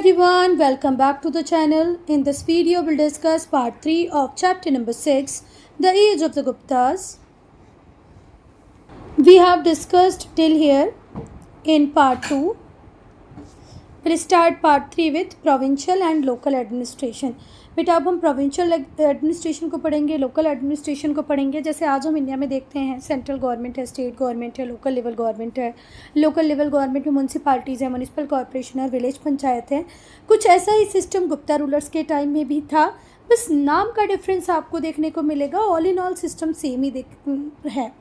everyone, welcome back to the channel. In this video, we'll discuss part 3 of chapter number 6, The Age of the Guptas. We have discussed till here in part 2. We'll start part 3 with provincial and local administration. बेटा अब हम provincial administration को पढ़ेंगे, local administration को पढ़ेंगे. जैसे आज हम इंडिया में देखते हैं सेंट्रल गवर्नमेंट है, स्टेट गवर्नमेंट है, लोकल लेवल गवर्नमेंट है. लोकल लेवल गवर्नमेंट में म्यूनसिपालिटीज़ है, म्यूनसिपल कॉरपोरेशन और विलेज पंचायत है. कुछ ऐसा ही सिस्टम गुप्ता रूलर्स के टाइम में भी था, बस नाम का डिफरेंस आपको देखने को मिलेगा. All in all system same ही है.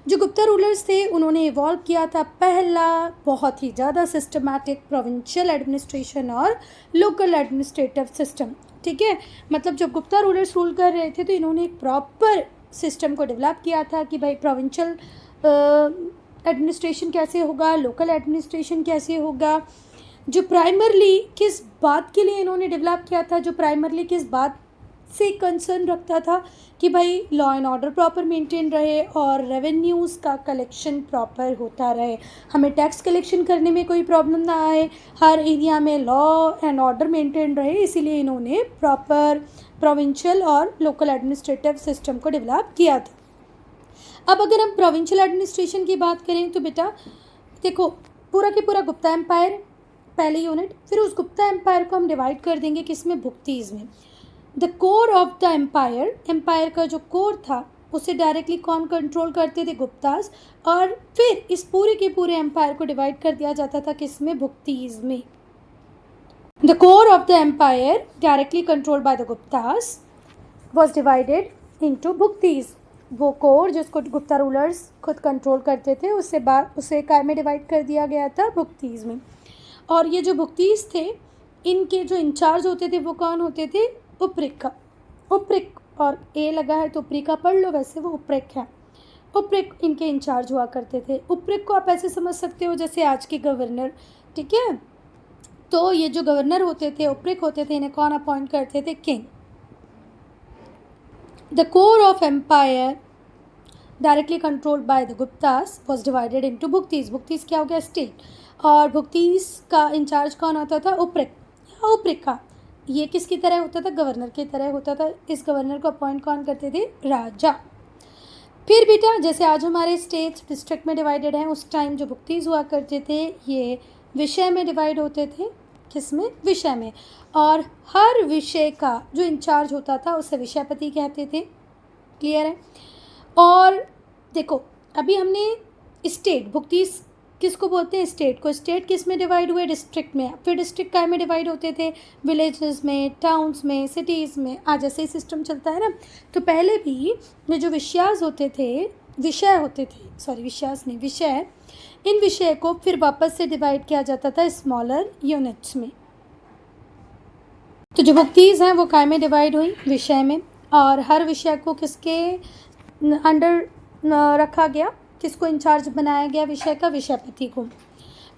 जो गुप्ता रूलर्स थे उन्होंने इवॉल्व किया था पहला बहुत ही ज़्यादा सिस्टमैटिक प्रोविंशियल एडमिनिस्ट्रेशन और लोकल एडमिनिस्ट्रेटिव सिस्टम. ठीक है, मतलब जब गुप्ता रूलर्स रूल कर रहे थे तो इन्होंने एक प्रॉपर सिस्टम को डेवलप किया था कि भाई प्रोविंशियल एडमिनिस्ट्रेशन कैसे होगा, लोकल एडमिनिस्ट्रेशन कैसे होगा. जो प्राइमरली किस बात के लिए इन्होंने डेवलप किया था, जो प्राइमरली किस बात से कंसर्न रखता था कि भाई law and order proper maintain रहे और रेवेन्यूज़ का कलेक्शन प्रॉपर होता रहे, हमें टैक्स कलेक्शन करने में कोई प्रॉब्लम ना आए, हर एरिया में लॉ एंड ऑर्डर मेंटेन रहे. इसीलिए इन्होंने प्रॉपर प्रोविंशियल और लोकल एडमिनिस्ट्रेटिव सिस्टम को डेवलप किया था. अब अगर हम प्रोविंशियल एडमिनिस्ट्रेशन की बात करें तो बेटा देखो, पूरा के पूरा गुप्ता एम्पायर पहले यूनिट, फिर उस गुप्ता एम्पायर को हम डिवाइड कर देंगे किसमें, भुक्तीज़ में. The core of the empire का जो कोर था उसे डायरेक्टली कौन कंट्रोल करते थे, गुप्तास. और फिर इस पूरे के पूरे एम्पायर को डिवाइड कर दिया जाता था किसमें, भुक्तीज में. The core of the empire directly controlled by the Guptas was divided into bhuktis. वो कोर जिसको गुप्ता रूलर्स खुद कंट्रोल करते थे उसे काय में डिवाइड कर दिया गया था, भुक्तीज में. और ये जो भुक्तीज थे इनके जो इंचार्ज होते थे वो कौन होते थे, उपरिक और ए लगा है तो उपरिका पढ़ लो, वैसे वो उपरिक है. उपरिक इनके इंचार्ज हुआ करते थे. उपरिक को आप ऐसे समझ सकते हो जैसे आज के गवर्नर. ठीक है, तो ये जो गवर्नर होते थे, उपरिक होते थे, इन्हें कौन अपॉइंट करते थे, king. The core of empire directly controlled by the Guptas was divided into bhuktis. Bhuktis क्या हो गया, स्टेट. और भुक्तीज का इंचार्ज कौन होता था, उपरिक या उपरिका. ये किसकी तरह होता था, गवर्नर की तरह होता था. इस गवर्नर को अपॉइंट कौन करते थे, राजा. फिर बेटा जैसे आज हमारे स्टेट्स डिस्ट्रिक्ट में डिवाइडेड हैं, उस टाइम जो भुक्तीज हुआ करते थे ये विषय में डिवाइड होते थे. किसमें, विषय में. और हर विषय का जो इंचार्ज होता था उसे विषयपति कहते थे. क्लियर है. और देखो अभी हमने स्टेट, भुक्तीज किसको बोलते हैं, स्टेट को. स्टेट किस में डिवाइड हुए, डिस्ट्रिक्ट में. फिर डिस्ट्रिक्ट काय में डिवाइड होते थे, विलेजेस में, टाउन्स में, सिटीज़ में. आज ऐसे ही सिस्टम चलता है ना. तो पहले भी ये जो विषय होते थे, विषय, इन विषय को फिर वापस से डिवाइड किया जाता था स्मॉलर यूनिट्स में. तो जो भुक्तीज हैं वो काय में डिवाइड हुई, विषय में. और हर विषय को किसके अंडर रखा गया, किसको इंचार्ज बनाया गया विषय का, विषयपति को.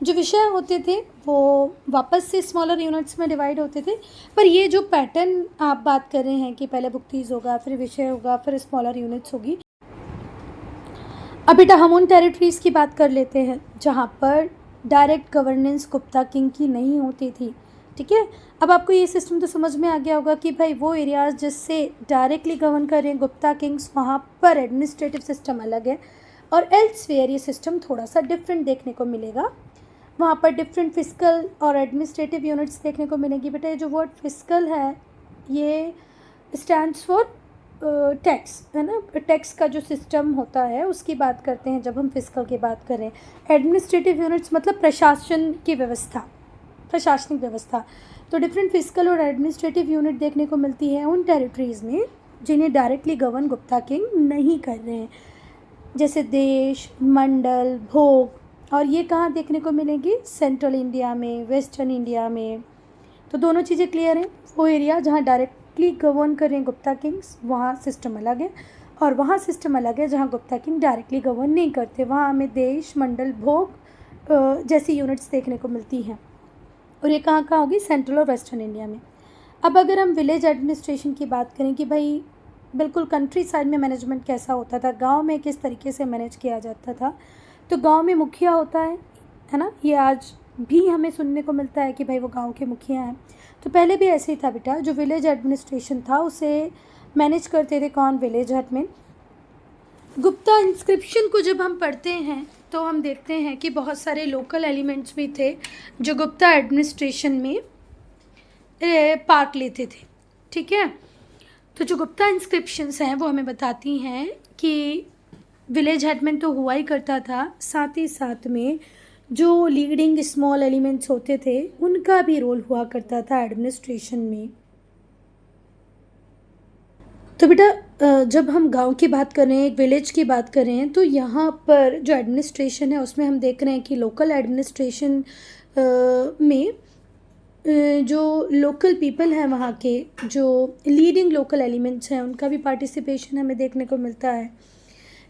जो विषय होते थे वो वापस से स्मॉलर यूनिट्स में डिवाइड होते थे. पर ये जो पैटर्न आप बात कर रहे हैं कि पहले भुक्तीज होगा, फिर विषय होगा, फिर स्मॉलर यूनिट्स होगी. अब बेटा हम उन टेरिटरीज़ की बात कर लेते हैं जहाँ पर डायरेक्ट गवर्नेंस गुप्ता किंग की नहीं होती थी. ठीक है, अब आपको ये सिस्टम तो समझ में आ गया होगा कि भाई वो एरियाज़ जिससे डायरेक्टली गवर्न कर रहे हैं गुप्ता किंग्स, वहाँ पर एडमिनिस्ट्रेटिव सिस्टम अलग है. और एल्सवेयर ये सिस्टम थोड़ा सा डिफरेंट देखने को मिलेगा. वहाँ पर डिफरेंट फिजिकल और एडमिनिस्ट्रेटिव यूनिट्स देखने को मिलेंगी. बेटा ये जो वर्ड फिजिकल है ये स्टैंड्स फॉर टैक्स, है ना. टैक्स का जो सिस्टम होता है उसकी बात करते हैं जब हम फिजिकल की बात करें. एडमिनिस्ट्रेटिव यूनिट्स मतलब प्रशासन की व्यवस्था, प्रशासनिक व्यवस्था. तो डिफरेंट फिजिकल और एडमिनिस्ट्रेटिव यूनिट देखने को मिलती है उन टेरिटरीज़ में जिन्हें डायरेक्टली गवर्न गुप्ता किंग नहीं कर रहे हैं, जैसे देश, मंडल, भोग. और ये कहाँ देखने को मिलेंगी, सेंट्रल इंडिया में, वेस्टर्न इंडिया में. तो दोनों चीज़ें क्लियर हैं. वो एरिया जहाँ डायरेक्टली गवर्न कर रहे हैं गुप्ता किंग्स वहाँ सिस्टम अलग है, और वहाँ सिस्टम अलग है जहाँ गुप्ता किंग डायरेक्टली गवर्न नहीं करते. वहाँ हमें देश, मंडल, भोग जैसी यूनिट्स देखने को मिलती हैं. और ये कहाँ कहाँ होगी, सेंट्रल और वेस्टर्न इंडिया में. अब अगर हम विलेज एडमिनिस्ट्रेशन की बात करें कि भाई बिल्कुल कंट्री साइड में मैनेजमेंट कैसा होता था, गांव में किस तरीके से मैनेज किया जाता था. तो गांव में मुखिया होता है ना. ये आज भी हमें सुनने को मिलता है कि भाई वो गांव के मुखिया हैं। तो पहले भी ऐसे ही था बेटा, जो विलेज एडमिनिस्ट्रेशन था उसे मैनेज करते थे कौन? Village admin. गुप्ता इंस्क्रिप्शन को जब हम पढ़ते हैं तो हम देखते हैं कि बहुत सारे लोकल एलिमेंट्स भी थे जो गुप्ता एडमिनिस्ट्रेशन में पार्ट लेते थे। ठीक है, तो जो गुप्ता इंस्क्रिप्शंस हैं वो हमें बताती हैं कि विलेज हेडमैन तो हुआ ही करता था, साथ ही साथ में जो लीडिंग स्मॉल एलिमेंट्स होते थे उनका भी रोल हुआ करता था एडमिनिस्ट्रेशन में। तो बेटा जब हम गांव की बात कर रहे हैं, एक विलेज की बात कर रहे हैं, तो यहाँ पर जो एडमिनिस्ट्रेशन है उसमें हम देख रहे हैं कि लोकल एडमिनिस्ट्रेशन में जो लोकल पीपल हैं वहाँ के, जो लीडिंग लोकल एलिमेंट्स हैं, उनका भी पार्टिसिपेशन हमें देखने को मिलता है।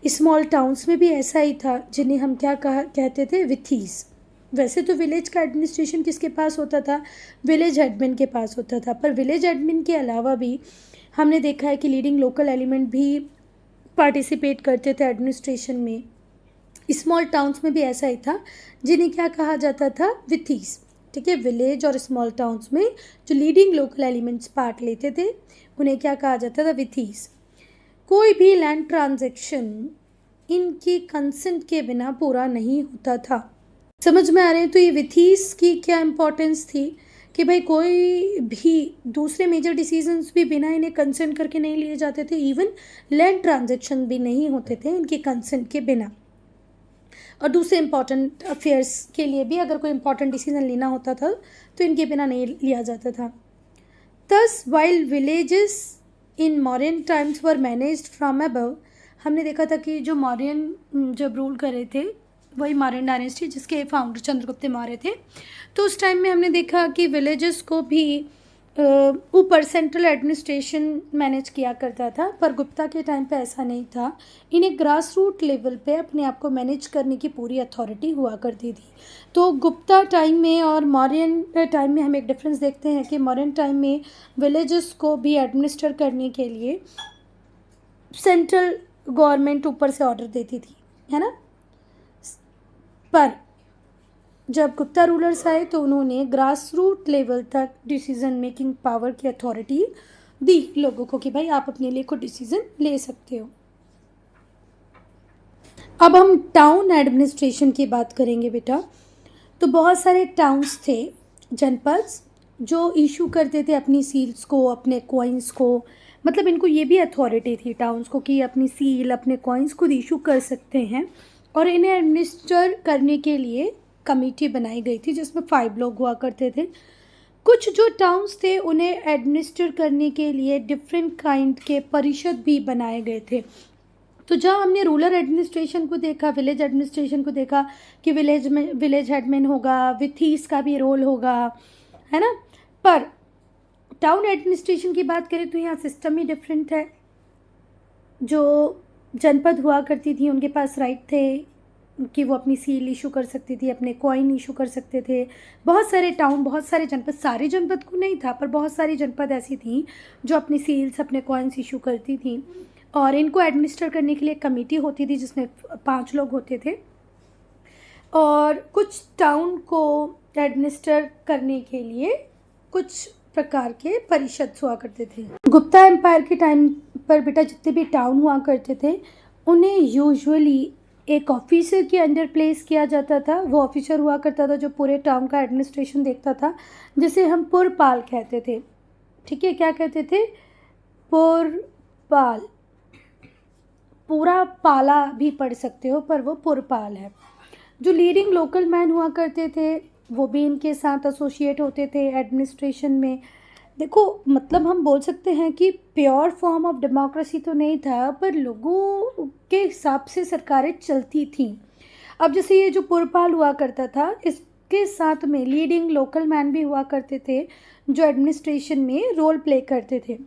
स्मॉल टाउन्स में भी ऐसा ही था, जिन्हें हम क्या कहते थे? विथीस। वैसे तो विलेज का एडमिनिस्ट्रेशन किसके पास होता था? विलेज एडमिन के पास होता था, पर विलेज एडमिन के अलावा भी हमने देखा है कि लीडिंग लोकल एलिमेंट भी पार्टिसिपेट करते थे एडमिनिस्ट्रेशन में। स्मॉल टाउन्स में भी ऐसा ही था, जिन्हें क्या कहा जाता था? विथीस। ठीक है, विलेज और स्मॉल टाउन्स में जो लीडिंग लोकल एलिमेंट्स पार्ट लेते थे उन्हें क्या कहा जाता था? विथीस। कोई भी लैंड ट्रांजैक्शन इनकी कंसेंट के बिना पूरा नहीं होता था। समझ में आ रहे हैं? तो ये विथीस की क्या इम्पोर्टेंस थी कि भाई कोई भी दूसरे मेजर डिसीजंस भी बिना इन्हें कंसेंट करके नहीं लिए जाते थे, इवन लैंड ट्रांजैक्शन भी नहीं होते थे इनके कंसेंट के बिना। और दूसरे इम्पॉर्टेंट अफेयर्स के लिए भी अगर कोई इम्पॉर्टेंट डिसीजन लेना होता था तो इनके बिना नहीं लिया जाता था। Thus while villages in Mauryan times were managed from above, हमने देखा था कि जो मौर्यन जब रूल कर रहे थे, वही मौर्यन डायनेस्टी जिसके फाउंडर चंद्रगुप्त मौर्य थे, तो उस टाइम में हमने देखा कि विलेजेस को भी ऊपर सेंट्रल एडमिनिस्ट्रेशन मैनेज किया करता था। पर गुप्ता के टाइम पे ऐसा नहीं था, इन्हें ग्रास रूट लेवल पे अपने आप को मैनेज करने की पूरी अथॉरिटी हुआ करती थी। तो गुप्ता टाइम में और मौर्यन टाइम में हम एक डिफरेंस देखते हैं कि मौर्यन टाइम में विलेजेस को भी एडमिनिस्टर करने के लिए सेंट्रल गवर्नमेंट ऊपर से ऑर्डर देती थी, है ना। पर जब गुप्ता रूलर्स आए तो उन्होंने ग्रास रूट लेवल तक डिसीजन मेकिंग पावर की अथॉरिटी दी लोगों को कि भाई आप अपने लिए खुद डिसीजन ले सकते हो। अब हम टाउन एडमिनिस्ट्रेशन की बात करेंगे बेटा। तो बहुत सारे टाउन्स थे, जनपद, जो इशू करते थे अपनी सील्स को, अपने कॉइन्स को, मतलब इनको ये भी अथॉरिटी थी टाउन्स को कि अपनी सील, अपने कॉइन्स खुद इशू कर सकते हैं। और इन्हें एडमिनिस्टर करने के लिए कमेटी बनाई गई थी जिसमें 5 लोग हुआ करते थे। कुछ जो टाउन्स थे उन्हें एडमिनिस्टर करने के लिए डिफरेंट काइंड के परिषद भी बनाए गए थे। तो जहाँ हमने रूरल एडमिनिस्ट्रेशन को देखा, विलेज एडमिनिस्ट्रेशन को देखा कि विलेज हेडमैन होगा, विथीस का भी रोल होगा, है ना। पर टाउन एडमिनिस्ट्रेशन की बात करें तो यहाँ सिस्टम ही डिफरेंट है। जो जनपद हुआ करती थी उनके पास राइट थे कि वो अपनी सील इशू कर सकती थी, अपने कॉइन इशू कर सकते थे। बहुत सारे टाउन, बहुत सारे जनपद, सारे जनपद को नहीं था पर बहुत सारी जनपद ऐसी थी जो अपनी सील्स, अपने कॉइन्स इशू करती थी। और इनको एडमिनिस्टर करने के लिए कमेटी होती थी जिसमें 5 लोग होते थे। और कुछ टाउन को एडमिनिस्टर करने के लिए कुछ प्रकार के परिषद हुआ करते थे। गुप्ता एम्पायर के टाइम पर बेटा जितने भी टाउन हुआ करते थे उन्हें यूजुअली एक ऑफिसर के अंडर प्लेस किया जाता था। वो ऑफिसर हुआ करता था जो पूरे टाउन का एडमिनिस्ट्रेशन देखता था, जिसे हम पुरपाल कहते थे। ठीक है, क्या कहते थे? पुरपाल। पूरा पाला भी पढ़ सकते हो पर वो पुरपाल है। जो लीडिंग लोकल मैन हुआ करते थे वो भी इनके साथ एसोसिएट होते थे एडमिनिस्ट्रेशन में। देखो मतलब हम बोल सकते हैं कि प्योर फॉर्म ऑफ डेमोक्रेसी तो नहीं था पर लोगों के हिसाब से सरकारें चलती थी। अब जैसे ये जो पुरपाल हुआ करता था इसके साथ में लीडिंग लोकल मैन भी हुआ करते थे जो एडमिनिस्ट्रेशन में रोल प्ले करते थे।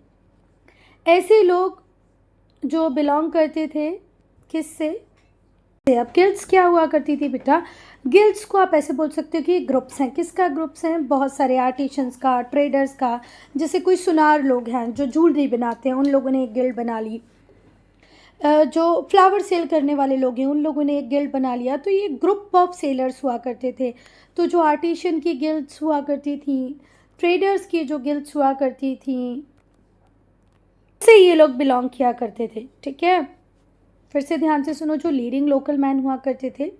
ऐसे लोग जो बिलोंग करते थे किससे? अब गिल्ड्स क्या हुआ करती थी बेटा? गिल्ड्स को आप ऐसे बोल सकते हो कि ग्रुप्स हैं। किसका ग्रुप्स हैं? बहुत सारे आर्टिशंस का, ट्रेडर्स का। जैसे कोई सुनार लोग हैं जो ज्वेलरी बनाते हैं, उन लोगों ने एक गिल्ड बना ली। जो फ्लावर सेल करने वाले लोग हैं उन लोगों ने एक गिल्ड बना लिया, तो ये ग्रुप ऑफ सेलर्स हुआ करते थे। तो जो आर्टिशन की गिल्ड्स हुआ करती थी, ट्रेडर्स की जो गिल्ड्स हुआ करती थी, से ये लोग बिलोंग किया करते थे। ठीक है, फिर से ध्यान से सुनो। जो लीडिंग लोकल मैन हुआ करते थे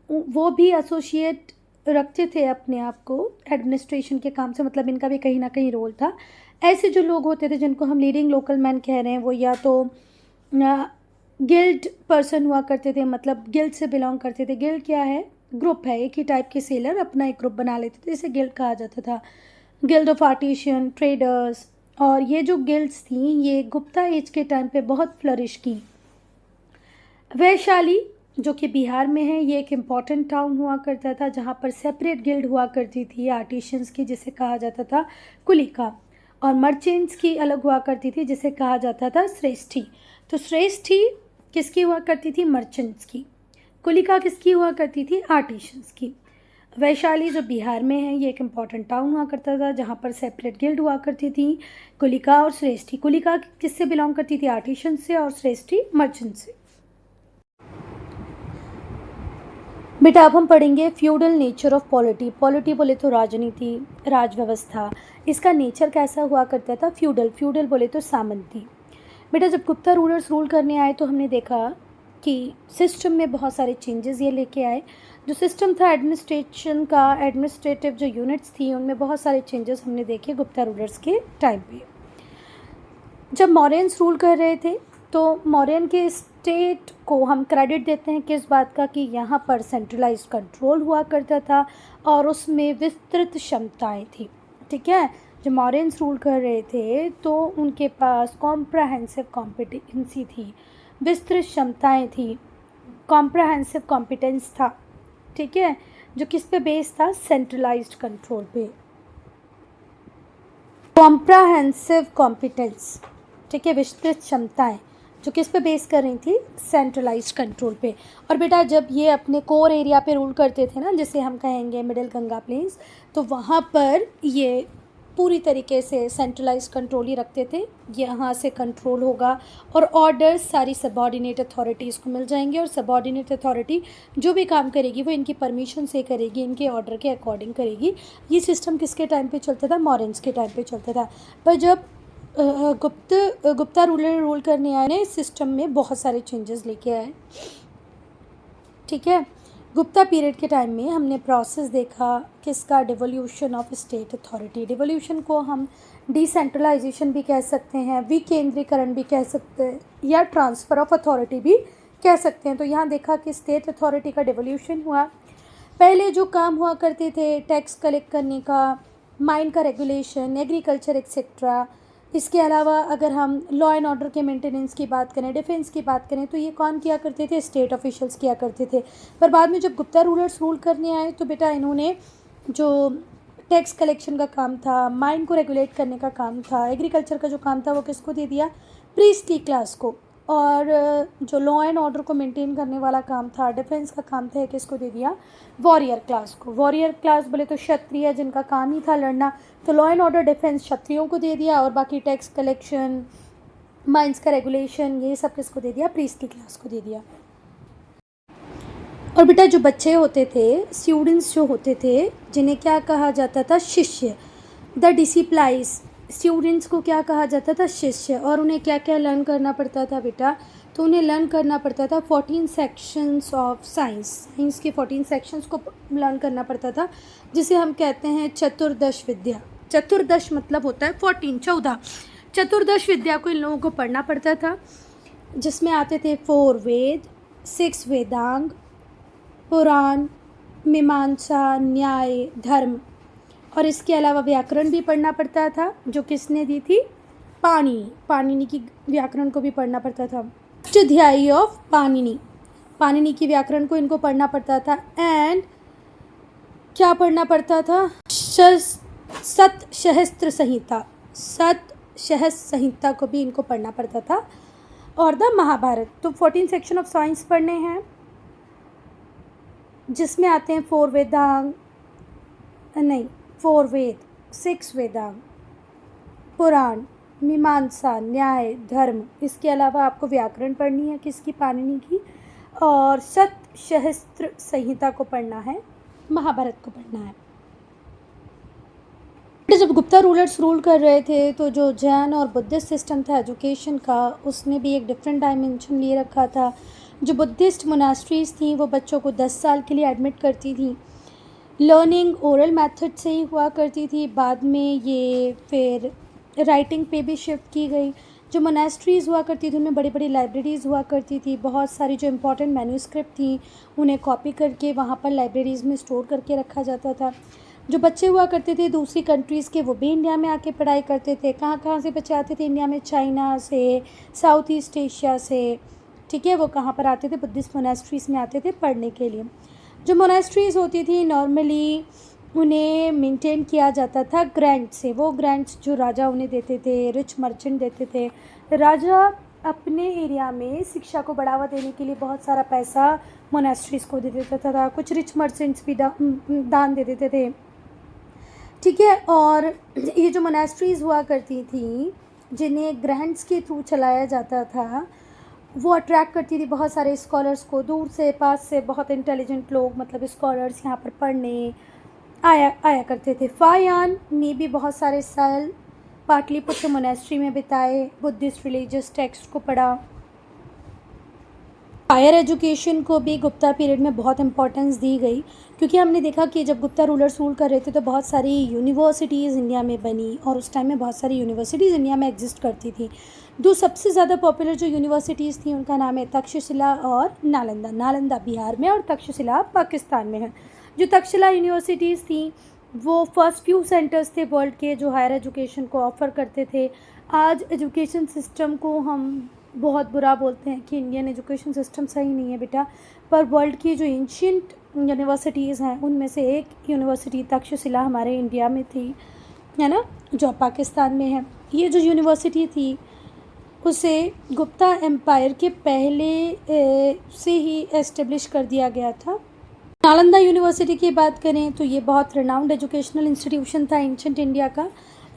वो भी एसोसिएट रखते थे अपने आप को एडमिनिस्ट्रेशन के काम से, मतलब इनका भी कहीं ना कहीं रोल था। ऐसे जो लोग होते थे जिनको हम लीडिंग लोकल मैन कह रहे हैं, वो या तो गिल्ड पर्सन हुआ करते थे, मतलब गिल्ड से बिलोंग करते थे। गिल्ड क्या है? ग्रुप है, एक ही टाइप के सेलर अपना एक ग्रुप बना लेते थे, इसे गिल्ड कहा जाता था। Guild of artisan, traders. और ये जो गिल्ड्स थी ये गुप्ता एज के टाइम पे बहुत फ्लरिश की। वैशाली जो कि बिहार में है, ये एक इम्पॉर्टेंट टाउन हुआ करता था जहाँ पर सेपरेट गिल्ड हुआ करती थी आर्टिशियंस की, जिसे कहा जाता था कुलिका, और मर्चेंट्स की अलग हुआ करती थी जिसे कहा जाता था श्रेष्ठी। तो श्रेष्ठी किसकी हुआ करती थी? मर्चेंट्स की। कुलिका किसकी हुआ करती थी? आर्टिशियंस की। वैशाली जो बिहार में है, ये एक इम्पॉर्टेंट टाउन हुआ करता था जहाँ पर सेपरेट गिल्ड हुआ करती थी, कुलिका और श्रेष्ठी। कुलिका किससे बिलोंग करती थी? आर्टिशियंस से, और श्रेष्ठी मर्चेंट से। बेटा अब हम पढ़ेंगे feudal nature of polity. Polity बोले तो राजनीति, राजव्यवस्था। इसका नेचर कैसा हुआ करता था? फ्यूडल। फ्यूडल बोले तो सामंती। बेटा जब गुप्ता रूलर्स रूल करने आए तो हमने देखा कि सिस्टम में बहुत सारे चेंजेस ये लेके आए। जो सिस्टम था एडमिनिस्ट्रेशन का, एडमिनिस्ट्रेटिव जो यूनिट्स थी उनमें बहुत सारे चेंजेस हमने देखे गुप्ता रूलर्स के टाइम पे। जब मौर्यंस रूल कर रहे थे तो मौर्यन के स्टेट को हम क्रेडिट देते हैं किस बात का? कि यहाँ पर सेंट्रलाइज्ड कंट्रोल हुआ करता था और उसमें विस्तृत क्षमताएं थी। ठीक है, जो मौर्यंस रूल कर रहे थे तो उनके पास कॉम्प्रहेंसिव कॉम्पिटेंसी थी, विस्तृत क्षमताएं थी, कॉम्प्रहेंसिव कॉम्पिटेंस था। ठीक है, जो किस पे बेस था? सेंट्रलाइज्ड कंट्रोल पे, कॉम्प्रहेंसिव कॉम्पिटेंस। ठीक है, विस्तृत क्षमताएं जो किस पे बेस कर रही थी? सेंट्रलाइज्ड कंट्रोल पे। और बेटा जब ये अपने कोर एरिया पे रूल करते थे ना, जिसे हम कहेंगे मिडिल गंगा प्लेन्स, तो वहाँ पर ये पूरी तरीके से सेंट्रलाइज्ड कंट्रोल ही रखते थे। यहाँ से कंट्रोल होगा और ऑर्डर्स सारी सबऑर्डिनेट अथॉरिटीज़ को मिल जाएंगे, और सबऑर्डिनेट अथॉरिटी जो भी काम करेगी वो इनकी परमिशन से करेगी, इनके ऑर्डर के अकॉर्डिंग करेगी। ये सिस्टम किसके टाइम पे चलता था? मौर्यंस के टाइम पे चलता था। पर जब गुप्ता रूलर रूल करने आए ने सिस्टम में बहुत सारे चेंजेस लेके आए। ठीक है, गुप्ता पीरियड के टाइम में हमने प्रोसेस देखा किसका? Devolution of state authority. Devolution को हम डिसेंट्रलाइजेशन भी कह सकते हैं, विकेंद्रीकरण भी कह सकते हैं, या ट्रांसफ़र ऑफ अथॉरिटी भी कह सकते हैं। तो यहाँ देखा कि स्टेट अथॉरिटी का डिवोल्यूशन हुआ। पहले जो काम हुआ करते थे टैक्स कलेक्ट करने का, माइन का रेगुलेशन, एग्रीकल्चर एक्सेट्रा, इसके अलावा अगर हम लॉ एंड ऑर्डर के मेंटेनेंस की बात करें, डिफेंस की बात करें, तो ये कौन किया करते थे? स्टेट ऑफिशियल्स किया करते थे। पर बाद में जब गुप्ता रूलर्स रूल करने आए तो बेटा इन्होंने जो टैक्स कलेक्शन का काम था, माइन को रेगुलेट करने का काम था, एग्रीकल्चर का जो काम था वो किसको दे दिया? प्रीस्टली क्लास को। और जो लॉ एंड ऑर्डर को मेंटेन करने वाला काम था, डिफेंस का काम था, किसको दे दिया? वॉरियर क्लास को। वॉरियर क्लास बोले तो क्षत्रिय, जिनका काम ही था लड़ना, तो लॉ एंड ऑर्डर डिफेंस क्षत्रियों को दे दिया, और बाकी टैक्स कलेक्शन, माइंस का रेगुलेशन, ये सब किसको दे दिया? प्रीस्टली क्लास को दे दिया। और बेटा जो बच्चे होते थे, स्टूडेंट्स जो होते थे, जिन्हें क्या कहा जाता था? शिष्य। द डिसिप्लाइज। स्टूडेंट्स को क्या कहा जाता था? शिष्य। और उन्हें क्या क्या लर्न करना पड़ता था बेटा? तो उन्हें लर्न करना पड़ता था 14 सेक्शंस ऑफ साइंस। साइंस के 14 सेक्शंस को लर्न करना पड़ता था, जिसे हम कहते हैं चतुर्दश विद्या। चतुर्दश मतलब होता है 14, 14। चतुर्दश विद्या को इन लोगों को पढ़ना पड़ता था, जिसमें आते थे 4 वेद, 6 वेदांग, पुराण, मीमांसा, न्याय, धर्म, और इसके अलावा व्याकरण भी पढ़ना पड़ता था, जो किसने दी थी? पाणिनि की व्याकरण को भी पढ़ना पड़ता था। अष्टाध्यायी ऑफ पाणिनि की व्याकरण को इनको पढ़ना पड़ता था। एंड क्या पढ़ना पड़ता था? सत सहस्त्र संहिता को भी इनको पढ़ना पड़ता था, और द महाभारत। तो 14 सेक्शन ऑफ साइंस पढ़ने हैं, जिसमें आते हैं 4 वेद, 6 वेदांग, पुराण, मीमांसा, न्याय, धर्म, इसके अलावा आपको व्याकरण पढ़नी है किसकी, पाणिनि की, और सतसहस्त्र संहिता को पढ़ना है, महाभारत को पढ़ना है। जब गुप्ता रूलर्स रूल कर रहे थे तो जो जैन और बुद्धिस्ट सिस्टम था एजुकेशन का, उसने भी एक डिफरेंट डायमेंशन लिए रखा था। जो बुद्धिस्ट मोनास्ट्रीज़ थी वो बच्चों को 10 साल के लिए एडमिट करती थी। लर्निंग ओरल मेथड से ही हुआ करती थी, बाद में ये फिर राइटिंग पे भी शिफ्ट की गई। जो मोनास्ट्रीज़ हुआ करती थी उनमें बड़ी बड़ी लाइब्रेरीज़ हुआ करती थी, बहुत सारी जो इम्पोर्टेंट मैन्यूस्क्रिप्ट थी उन्हें कॉपी करके वहाँ पर लाइब्रेरीज़ में स्टोर करके रखा जाता था। जो बच्चे हुआ करते थे दूसरी कंट्रीज़ के, वो भी इंडिया में आके पढ़ाई करते थे। कहाँ कहाँ से बच्चे आते थे इंडिया में, चाइना से, साउथ ईस्ट एशिया से, ठीक है। वो कहाँ पर आते थे, बुद्धिस्ट मोनास्ट्रीज़ में आते थे पढ़ने के लिए। जो मोनास्ट्रीज़ होती थी नॉर्मली उन्हें मेंटेन किया जाता था ग्रांट से। वो ग्रांट्स जो राजा उन्हें देते थे, रिच मर्चेंट देते थे। राजा अपने एरिया में शिक्षा को बढ़ावा देने के लिए बहुत सारा पैसा मोनास्ट्रीज़ को दे देता था। कुछ रिच मर्चेंट्स भी दान दे देते थे, ठीक है। और ये जो मोनास्ट्रीज़ हुआ करती थी जिन्हें ग्रांट्स के थ्रू चलाया जाता था, वो अट्रैक्ट करती थी बहुत सारे स्कॉलर्स को, दूर से पास से बहुत इंटेलिजेंट लोग, मतलब स्कॉलर्स यहाँ पर पढ़ने आया करते थे। फायान ने भी बहुत सारे साल पाटलिपुत्र मोनास्ट्री में बिताए, बुद्धिस्ट रिलीजियस टेक्स्ट को पढ़ा। हायर एजुकेशन को भी गुप्ता पीरियड में बहुत इंपॉर्टेंस दी गई, क्योंकि हमने देखा कि जब गुप्ता रूलर्स रूल कर रहे थे तो बहुत सारी यूनिवर्सिटीज़ इंडिया में बनी, और उस टाइम में बहुत सारी यूनिवर्सिटीज़ इंडिया में एग्जिस्ट करती थी। दो सबसे ज़्यादा पॉपुलर जो यूनिवर्सिटीज़ थी उनका नाम है तक्षशिला और नालंदा। नालंदा बिहार में और तक्षशिला पाकिस्तान में है। जो तक्षशिला यूनिवर्सिटीज़ थी वो फर्स्ट फ्यू सेंटर्स थे वर्ल्ड के जो हायर एजुकेशन को ऑफ़र करते थे। आज एजुकेशन सिस्टम को हम बहुत बुरा बोलते हैं कि इंडियन एजुकेशन सिस्टम सही नहीं है बेटा, पर वर्ल्ड की जो एंशिएंट यूनिवर्सिटीज़ हैं उनमें से एक यूनिवर्सिटी तक्षशिला हमारे इंडिया में थी, है ना, जो पाकिस्तान में है। ये जो यूनिवर्सिटी थी उसे गुप्ता एम्पायर के पहले से ही एस्टेब्लिश कर दिया गया था। नालंदा यूनिवर्सिटी की बात करें तो ये बहुत रिनाउंड एजुकेशनल इंस्टीट्यूशन था एंशिएंट इंडिया का।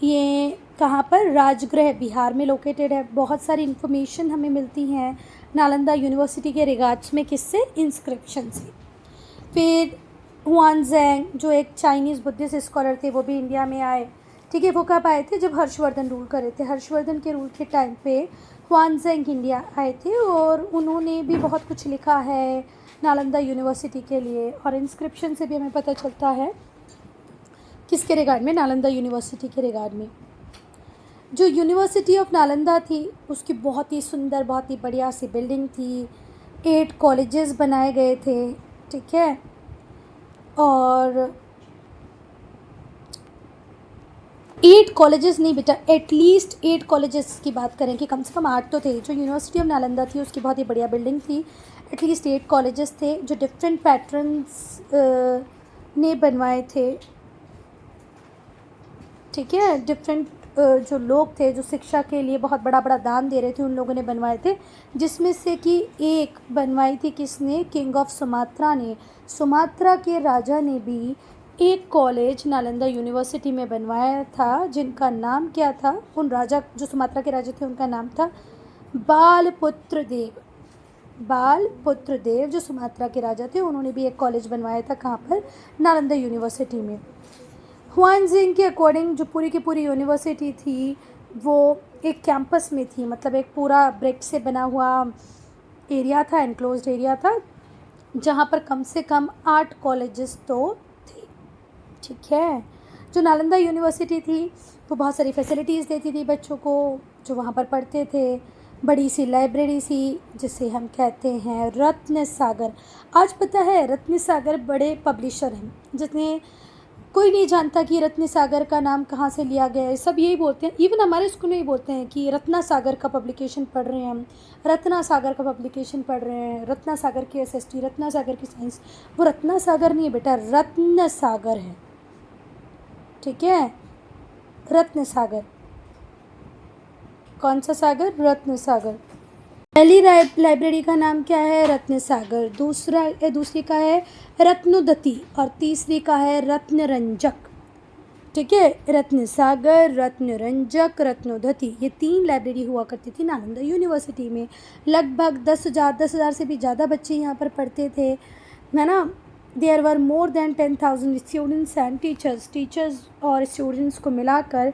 ये कहाँ पर, राजगृह बिहार में लोकेटेड है। बहुत सारी इन्फॉर्मेशन हमें मिलती हैं नालंदा यूनिवर्सिटी के रिगार्ड्स में, किससे, इंस्क्रिप्शन से। फिर हुआनज़ैंग जो एक चाइनीज़ बुद्धिस्ट स्कॉलर थे वो भी इंडिया में आए, ठीक है। वो कब आए थे, जब हर्षवर्धन रूल कर रहे थे। हर्षवर्धन के रूल के टाइम पे हुआनज़ैंग इंडिया आए थे और उन्होंने भी बहुत कुछ लिखा है नालंदा यूनिवर्सिटी के लिए, और इंस्क्रिप्शन से भी हमें पता चलता है किसके रिगार्ड में, नालंदा यूनिवर्सिटी के रिगार्ड में। जो यूनिवर्सिटी ऑफ नालंदा थी उसकी बहुत ही सुंदर, बहुत ही बढ़िया सी बिल्डिंग थी। 8 कॉलेजेस बनाए गए थे, ठीक है। और 8 कॉलेजेस नहीं बेटा, एटलीस्ट 8 कॉलेजेस की बात करें कि कम से कम 8 तो थे। जो यूनिवर्सिटी ऑफ नालंदा थी उसकी बहुत ही बढ़िया बिल्डिंग थी। एटलीस्ट 8 कॉलेजेस थे जो डिफरेंट पैटर्न्स ने बनवाए थे, ठीक है। डिफरेंट जो लोग थे जो शिक्षा के लिए बहुत बड़ा बड़ा दान दे रहे थे उन लोगों ने बनवाए थे, जिसमें से कि एक बनवाई थी किसने, किंग ऑफ सुमात्रा ने। सुमात्रा के राजा ने भी एक कॉलेज नालंदा यूनिवर्सिटी में बनवाया था, जिनका नाम क्या था, उन राजा जो सुमात्रा के राजा थे उनका नाम था बालपुत्र देव। बालपुत्र देव जो सुमात्रा के राजा थे उन्होंने भी एक कॉलेज बनवाया था, कहाँ पर, नालंदा यूनिवर्सिटी में। हुआनज़िंग के अकॉर्डिंग जो पूरी की पूरी यूनिवर्सिटी थी वो एक कैंपस में थी, मतलब एक पूरा ब्रिक से बना हुआ एरिया था, एनक्लोज्ड एरिया था, जहाँ पर कम से कम 8 कॉलेजेस तो थे, ठीक है। जो नालंदा यूनिवर्सिटी थी वो बहुत सारी फैसिलिटीज़ देती थी बच्चों को जो वहाँ पर पढ़ते थे। बड़ी सी लाइब्रेरी सी जिसे हम कहते हैं रत्न सागर। आज पता है रत्न सागर बड़े पब्लिशर हैं, जितने कोई नहीं जानता कि रत्न सागर का नाम कहाँ से लिया गया है। सब यही बोलते हैं, इवन हमारे स्कूल में ही बोलते हैं कि रत्ना सागर का पब्लिकेशन पढ़ रहे हैं हम, रत्ना सागर का पब्लिकेशन पढ़ रहे हैं, रत्ना सागर की एसएसटी, रत्ना सागर की साइंस। वो रत्ना सागर नहीं है बेटा, रत्न सागर है, ठीक है, रत्न सागर। कौन सा सागर, रत्न सागर। पहली लाइब्रेरी का नाम क्या है, रत्न सागर। दूसरी का है रत्नोदती और तीसरी का है रत्नरंजक, ठीक है। रत्न सागर, रत्न रंजक, रत्नोधति, ये 3 लाइब्रेरी हुआ करती थी नालंदा यूनिवर्सिटी में। लगभग 10,000 से भी ज़्यादा बच्चे यहाँ पर पढ़ते थे, है ना। There were more than 10,000 students and teachers और स्टूडेंट्स को मिलाकर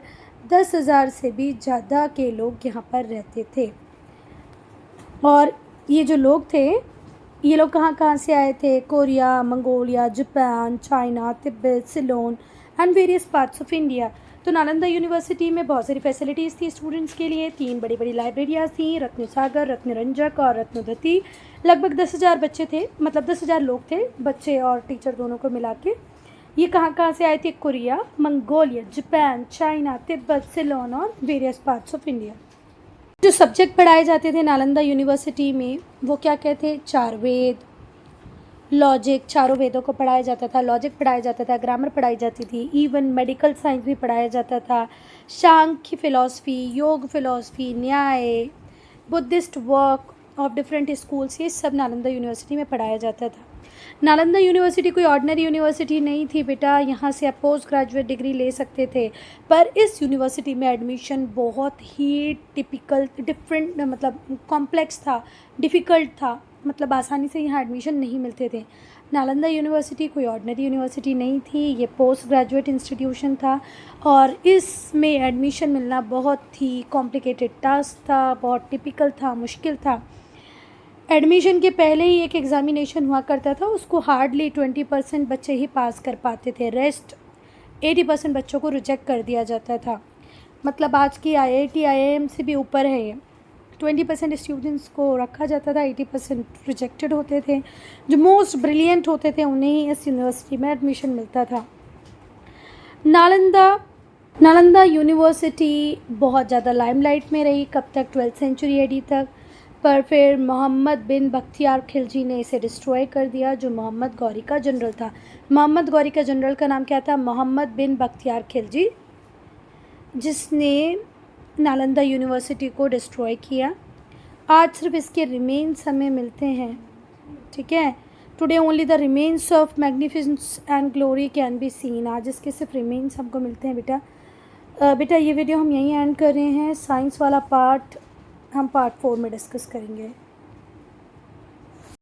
10,000 से भी ज़्यादा के लोग यहाँ पर रहते थे। और ये जो लोग थे, ये लोग कहाँ कहाँ से आए थे? Korea, Mongolia, Japan, China, Tibet, Ceylon and various parts of India. तो नालंदा यूनिवर्सिटी में बहुत सारी फैसिलिटीज़ थी स्टूडेंट्स के लिए। 3 बड़ी बड़ी लाइब्रेरियाँ थी, रत्न सागर, रत्न रंजक और रत्नोधति। लगभग 10,000 बच्चे थे, मतलब 10,000 लोग थे, बच्चे और टीचर दोनों को मिला के। ये कहाँ कहाँ से आए थे? Korea, Mongolia, Japan, China, Tibet, Ceylon और वेरियस पार्ट्स ऑफ इंडिया। जो सब्जेक्ट पढ़ाए जाते थे नालंदा यूनिवर्सिटी में वो क्या क्या थे? 4 वेद, लॉजिक, चारों वेदों को पढ़ाया जाता था, लॉजिक पढ़ाया जाता था, ग्रामर पढ़ाई जाती थी, इवन मेडिकल साइंस भी पढ़ाया जाता था, सांख्य फिलॉसफी, योग फिलॉसफी, न्याय, Buddhist work of different schools, ये सब नालंदा यूनिवर्सिटी में पढ़ाया जाता था। नालंदा यूनिवर्सिटी कोई ऑर्डिनरी यूनिवर्सिटी नहीं थी बेटा, यहाँ से आप पोस्ट ग्रेजुएट डिग्री ले सकते थे। पर इस यूनिवर्सिटी में एडमिशन बहुत ही डिफरेंट मतलब कॉम्प्लेक्स था, डिफ़िकल्ट था, मतलब आसानी से यहाँ एडमिशन नहीं मिलते थे। नालंदा यूनिवर्सिटी कोई ऑर्डिनरी यूनिवर्सिटी नहीं थी, ये पोस्ट ग्रेजुएट इंस्टीट्यूशन था और इसमें एडमिशन मिलना बहुत ही कॉम्प्लिकेटेड टास्क था, बहुत टिपिकल था, मुश्किल था। एडमिशन के पहले ही एक एग्ज़ामिनेशन हुआ करता था, उसको हार्डली 20% बच्चे ही पास कर पाते थे, रेस्ट 80% बच्चों को रिजेक्ट कर दिया जाता था। मतलब आज की IIT IIM से भी ऊपर है ये। 20% स्टूडेंट्स को रखा जाता था, 80% रिजेक्टेड होते थे। जो मोस्ट ब्रिलियंट होते थे उन्हें ही इस यूनिवर्सिटी में एडमिशन मिलता था। नालंदा यूनिवर्सिटी बहुत ज़्यादा लाइमलाइट में रही, कब तक? 12th सेंचुरी AD तक। पर फिर मोहम्मद बिन बख्तियार खिलजी ने इसे डिस्ट्रॉय कर दिया, जो मोहम्मद गौरी का जनरल था। मोहम्मद गौरी का जनरल का नाम क्या था? मोहम्मद बिन बख्तियार खिलजी, जिसने नालंदा यूनिवर्सिटी को डिस्ट्रॉय किया। आज सिर्फ इसके रिमेन्स हमें मिलते हैं, ठीक है। Today only the remains of magnificence and glory can be seen. आज इसके सिर्फ रिमेन्स हमको मिलते हैं बेटा। ये वीडियो हम यहीं एंड कर रहे हैं। साइंस वाला पार्ट हम पार्ट 4 में डिस्कस करेंगे।